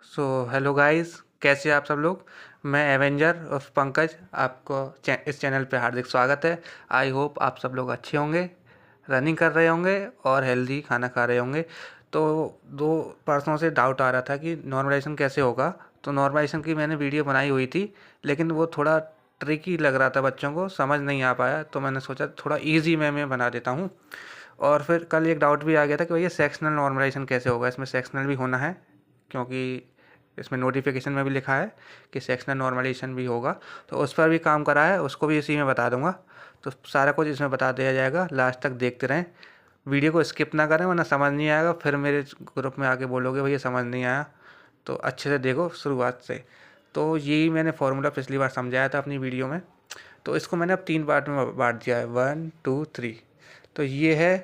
So hello guys, कैसे हैं आप सब लोग। मैं एवेंजर और पंकज, आपको इस चैनल पे हार्दिक स्वागत है। आई होप आप सब लोग अच्छे होंगे, रनिंग कर रहे होंगे और हेल्दी खाना खा रहे होंगे। तो 2 परसों से डाउट आ रहा था कि नॉर्मलाइजेशन कैसे होगा। तो नॉर्मलाइजेशन की मैंने वीडियो बनाई हुई थी, लेकिन वो थोड़ा ट्रिकी लग रहा था, बच्चों को समझ नहीं आ पाया। तो मैंने सोचा थोड़ा ईजी मैं बना देता हूँ। और फिर कल एक डाउट भी आ गया था कि भैया सेक्शनल नॉर्मलाइजेशन कैसे होगा। इसमें सेक्शनल भी होना है, क्योंकि इसमें नोटिफिकेशन में भी लिखा है कि सेक्शनल नॉर्मलाइजेशन भी होगा। तो उस पर भी काम करा है, उसको भी इसी में बता दूंगा। तो सारा कुछ इसमें बता दिया जाएगा, लास्ट तक देखते रहें। वीडियो को स्किप ना करें, वरना समझ नहीं आएगा। फिर मेरे ग्रुप में आके बोलोगे भैया समझ नहीं आया। तो अच्छे से देखो शुरुआत से। तो यही मैंने फॉर्मूला पिछली बार समझाया था अपनी वीडियो में। तो इसको मैंने अब 3 पार्ट में बांट दिया है, 1 2 3। तो ये है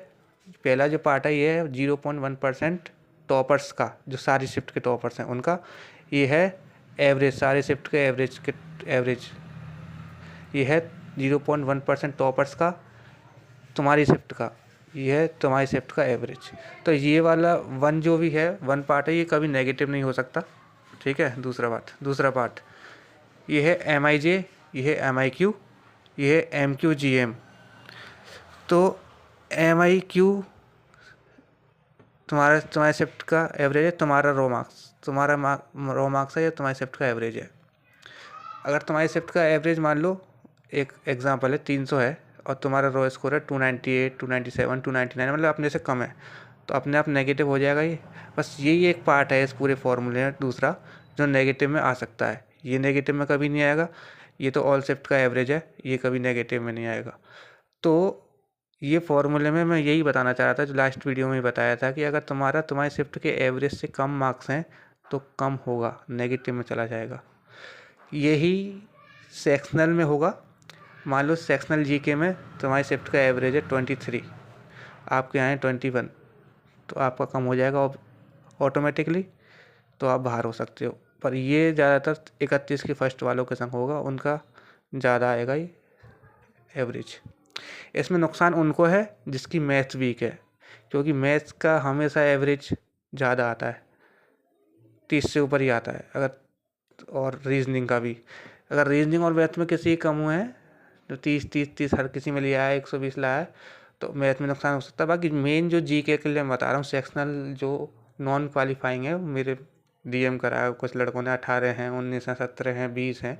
पहला जो पार्ट है, ये है 0.1% टॉपर्स का, जो सारी शिफ्ट के टॉपर्स हैं उनका। ये है एवरेज, सारे शिफ्ट के एवरेज। ये है 0.1% टॉपर्स का, तुम्हारी शिफ्ट का। ये है तुम्हारी शिफ्ट का एवरेज। तो ये वाला 1 जो भी है, 1 पार्ट है, ये कभी नेगेटिव नहीं हो सकता। ठीक है। दूसरा पार्ट ये है MIJ, ये है MIQ, ये है MQGM। तो MIQ तुम्हारे शिफ्ट का एवरेज है, तुम्हारा रो मार्क्स है, या तुम्हारी शिफ्ट का एवरेज है। अगर तुम्हारी शिफ्ट का एवरेज मान लो, एक एग्जांपल है 300 है, और तुम्हारा रो स्कोर है 298, 297, 299, मतलब अपने से कम है, तो अपने आप नेगेटिव हो जाएगा ये। बस यही एक पार्ट है इस पूरे फॉर्मूले में, दूसरा जो नेगेटिव में आ सकता है। ये नेगेटिव में कभी नहीं आएगा। ये तो ऑल शिफ्ट का एवरेज है, ये कभी नेगेटिव में नहीं आएगा। तो ये फॉर्मूले में मैं यही बताना चाह रहा था, जो लास्ट वीडियो में बताया था, कि अगर तुम्हारी शिफ्ट के एवरेज से कम मार्क्स हैं तो कम होगा, नेगेटिव में चला जाएगा। यही सेक्शनल में होगा। मान लो सेक्शनल जीके में तुम्हारी शिफ्ट का एवरेज है 23, आपके यहाँ है 21, तो आपका कम हो जाएगा ऑटोमेटिकली, तो आप बाहर हो सकते हो। पर ये ज़्यादातर 31 की फर्स्ट वालों के संग होगा, उनका ज़्यादा आएगा ये एवरेज। इसमें नुकसान उनको है जिसकी मैथ्स वीक है, क्योंकि मैथ्स का हमेशा एवरेज ज़्यादा आता है, 30 से ऊपर ही आता है। और रीजनिंग का भी, अगर रीजनिंग और मैथ में किसी कम हुए हैं, तो 30 हर किसी में लिया है, 120 लाया है, तो मैथ में नुकसान हो सकता है। बाकी मेन जो जीके के लिए मैं बता रहा हूँ, सेक्शनल जो नॉन क्वालिफाइंग है, मेरे DM कराया कुछ लड़कों ने, 18 हैं, 19 हैं, 17 हैं, 20 हैं,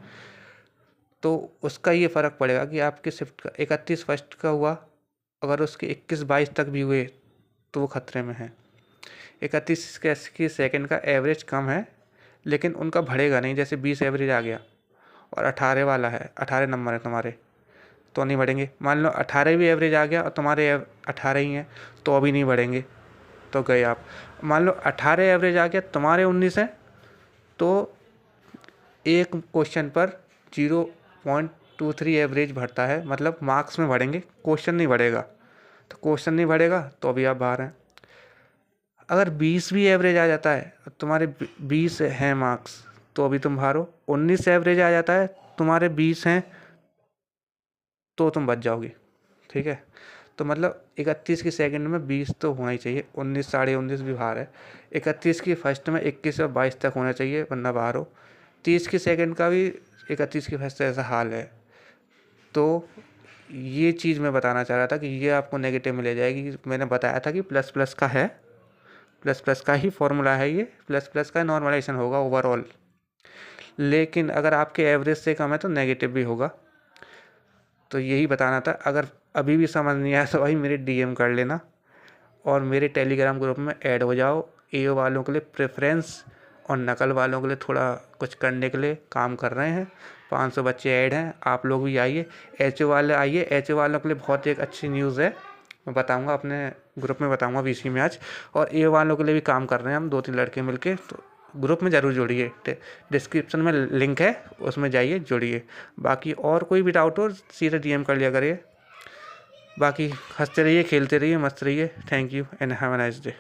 तो उसका ये फ़र्क पड़ेगा कि आपकी शिफ्ट का 31 फर्स्ट का हुआ, अगर उसके 21-22 तक भी हुए तो वो खतरे में है। 31 की सेकंड का एवरेज कम है, लेकिन उनका बढ़ेगा नहीं। जैसे 20 एवरेज आ गया और 18 वाला है, 18 नंबर है तुम्हारे, तो नहीं बढ़ेंगे। मान लो 18 भी एवरेज आ गया और तुम्हारे 18 ही हैं, तो अभी नहीं बढ़ेंगे, तो गए आप। मान लो 18 एवरेज आ गया, तुम्हारे 19 हैं, तो एक क्वेश्चन पर 0.23 एवरेज बढ़ता है, मतलब मार्क्स में बढ़ेंगे, क्वेश्चन नहीं बढ़ेगा। तो क्वेश्चन नहीं बढ़ेगा तो अभी आप बाहर हैं। अगर 20 भी एवरेज आ जाता है, तुम्हारे 20 हैं मार्क्स, तो अभी तुम बाहर हो। 19 एवरेज आ जाता है, तुम्हारे 20 हैं, तो तुम बच जाओगे। ठीक है। तो मतलब 31 की सेकंड में 20 तो होना ही चाहिए, 19 साढ़े 19 भी बाहर है। 31 की फर्स्ट में 21 और 22 तक होना चाहिए, वरना बाहर हो। 30 की सेकंड का भी 31 की फर्स्ट से ऐसा हाल है। तो ये चीज़ मैं बताना चाह रहा था कि ये आपको नेगेटिव में ले जाएगी। मैंने बताया था कि प्लस प्लस का है, प्लस प्लस का ही फॉर्मूला है ये, प्लस प्लस का नॉर्मलाइजेशन होगा ओवरऑल। लेकिन अगर आपके एवरेज से कम है तो नेगेटिव भी होगा। तो यही बताना था। अगर अभी भी समझ नहीं आया तो भाई मेरे DM कर लेना, और मेरे टेलीग्राम ग्रुप में ऐड हो जाओ। AO वालों के लिए प्रेफरेंस और नकल वालों के लिए थोड़ा कुछ करने के लिए काम कर रहे हैं। 500 बच्चे ऐड हैं, आप लोग भी आइए। HO वाले आइए, HO वालों के लिए बहुत एक अच्छी न्यूज़ है, मैं बताऊंगा अपने ग्रुप में, बताऊंगा VC में आज। और AO वालों के लिए भी काम कर रहे हैं हम, 2-3 लड़के मिलके। तो ग्रुप में ज़रूर जुड़िए, डिस्क्रिप्शन में लिंक है, उसमें जाइए, जुड़िए। बाकी और कोई भी डाउट हो सीधे DM कर लिया करिए। बाकी हंसते रहिए, खेलते रहिए, मस्त रहिए। Thank you and have a nice day.